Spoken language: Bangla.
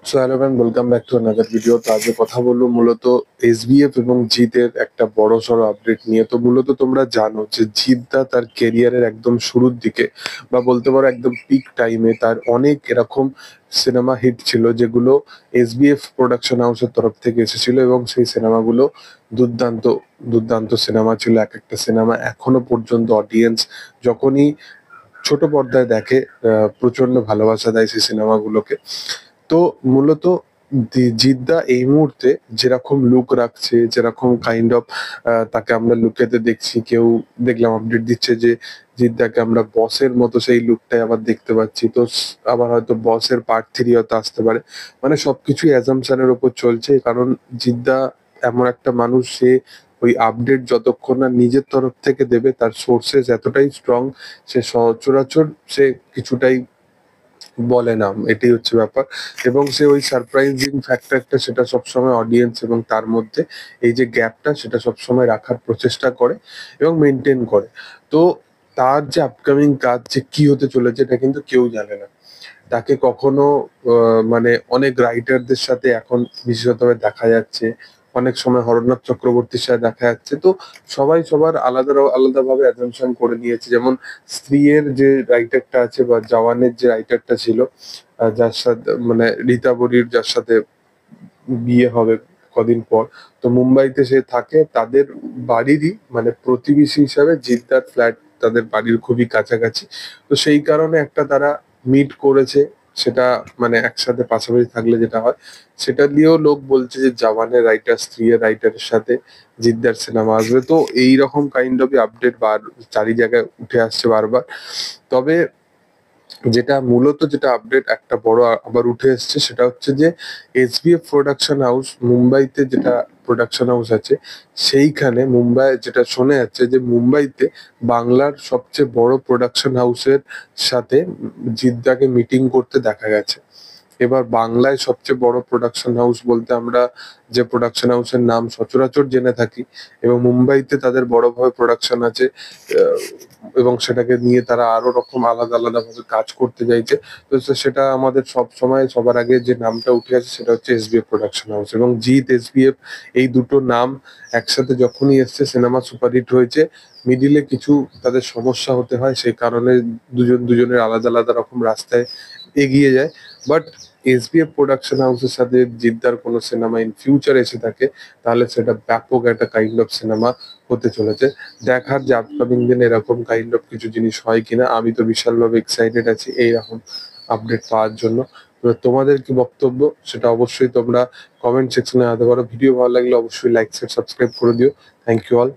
So hello ma'am, welcome back to another video. তো আজকে কথা বলবো মূলত এসবিএফ এবং জিতের একটা বড়সড় আপডেট নিয়ে। তো মূলত তোমরা জানো যে জিতদা তার কেরিয়ারের একদম শুরুর দিকে বা বলতে পারো একদম পিক টাইমে তার অনেক এরকম সিনেমা হিট ছিল যেগুলো এসবিএফ প্রোডাকশন হাউসের তরফ থেকে এসেছিল এবং সেই সিনেমাগুলো দুর্দান্ত দুর্দান্ত সিনেমা ছিল। এক একটা সিনেমা এখনো পর্যন্ত অডিয়েন্স যখনই ছোট পর্দায় দেখে প্রচন্ড ভালোবাসা দেয় সেই সিনেমাগুলোকে। তো মূলত জিদ্দা এই মুহূর্তে যেরকম লুক রাখছে, যেরকম কাইন্ড অফ তাকে আমরা লুকেতে দেখছি, কেউ দেখলাম আপডেট দিচ্ছে যে জিদ্দাকে আমরা বসের মতো সেই লুকটাই আবার দেখতে পাচ্ছি। তো আবার হয়তো বসের পার্ট 3 হয়তো আসতে পারে। মানে সবকিছুই অ্যাজাম্পশনের উপর চলছে, কারণ জিদ্দা এমন একটা মানুষ, সে ওই আপডেট যতক্ষণ না নিজের তরফ থেকে দেবে, তার সোর্সেস এতটাই স্ট্রং, সে সচরাচর সে কিছুটাই বলে না, এটাই হচ্ছে ব্যাপার। এবং সে ওই সারপ্রাইজিং ফ্যাক্টরটা সেটা সবসময় অডিয়েন্স এবং তার মধ্যে এই যে গ্যাপটা সেটা সবসময় রাখার প্রচেষ্টা করে এবং মেনটেন করে। তো তার যে আপকামিং কাজ যে কি হতে চলেছে এটা কিন্তু কেউ জানে না। তাকে কখনো মানে অনেক রাইটারদের সাথে এখন বিশেষতভাবে দেখা যাচ্ছে, অনেক সময় হরনাথ চক্রবর্তীর সাথে দেখা যাচ্ছে। তো সবাই সবার আলাদা আলাদা ভাবে অ্যাজাম্পশন করে নিয়েছে। যেমন স্ত্রীর যে রাইটারটা আছে বা জওয়ানের যে রাইটারটা ছিল, যার সাথে মানে রীতা বরির যার সাথে বিয়ে হবে কদিন পর, তো মুম্বাইতে সে থাকে। তাদের বাড়িরই মানে প্রতিবেশী হিসাবে জিদ্দার ফ্ল্যাট তাদের বাড়ির খুবই কাছাকাছি। তো সেই কারণে একটা তারা মিট করেছে। সেটা মানে একসাথে পাশাপাশি থাকলে যেটা হয়, সেটা দিয়েও লোক বলছে যে জওয়ানের রাইটার স্ত্রীর রাইটারের সাথে জিদ্দার সিনেমা আসবে। তো এইরকম কাইন্ড অফ আপডেট চারি জায়গায় উঠে আসছে বারবার। তবে যেটা আপডেট একটা বড় আবার উঠে এসেছে সেটা হচ্ছে যে এসবিএফ প্রোডাকশন হাউস মুম্বাইতে, যেটা প্রোডাকশন হাউস আছে সেইখানে মুম্বাই, যেটা শোনা যাচ্ছে যে মুম্বাইতে বাংলার সবচেয়ে বড় প্রোডাকশন হাউসের সাথে জিদ্দাকে মিটিং করতে দেখা গেছে। এবার বাংলায় সবচেয়ে বড় প্রোডাকশন হাউস বলতে আমরা যে প্রোডাকশন হাউসের নাম সচরাচর জেনে থাকি, এবং মুম্বাইতে তাদের বড়ভাবে প্রোডাকশন আছে, আহ, এবং সেটাকে নিয়ে তারা আরো রকম আলাদা আলাদা ভাবে কাজ করতে চাইছে। তো সেটা আমাদের সব সময় সবার আগে যে নামটা উঠে আসে সেটা হচ্ছে এসবিএফ প্রোডাকশন হাউস এবং জিৎ এসবিএফ। এই দুটো নাম একসাথে যখনই এসছে সিনেমা সুপারহিট হয়েছে। মিডিলে কিছু তাদের সমস্যা হতে হয়, সেই কারণে দুজনের আলাদা আলাদা রকম রাস্তায় এগিয়ে যায়। বাট এসবিএফ প্রোডাকশন হাউসের সাথে জিদ্দার কোনো সিনেমা ইন ফিউচার এসে থাকে, তাহলে সেটা ব্যাপক একটা কাইন্ড অফ সিনেমা হতে চলেছে। দেখার যে আপকামিং দিনে এরকম কাইন্ড অফ কিছু জিনিস হয় কিনা। আমি তো বিশালভাবে এক্সাইটেড আছি এইরকম আপডেট পাওয়ার জন্য। এবার তোমাদের কি বক্তব্য সেটা অবশ্যই তোমরা কমেন্ট সেকশনে জানাতে পারো। ভিডিও ভালো লাগলে অবশ্যই লাইক শেয়ার সাবস্ক্রাইব করে দিও। Thank you all.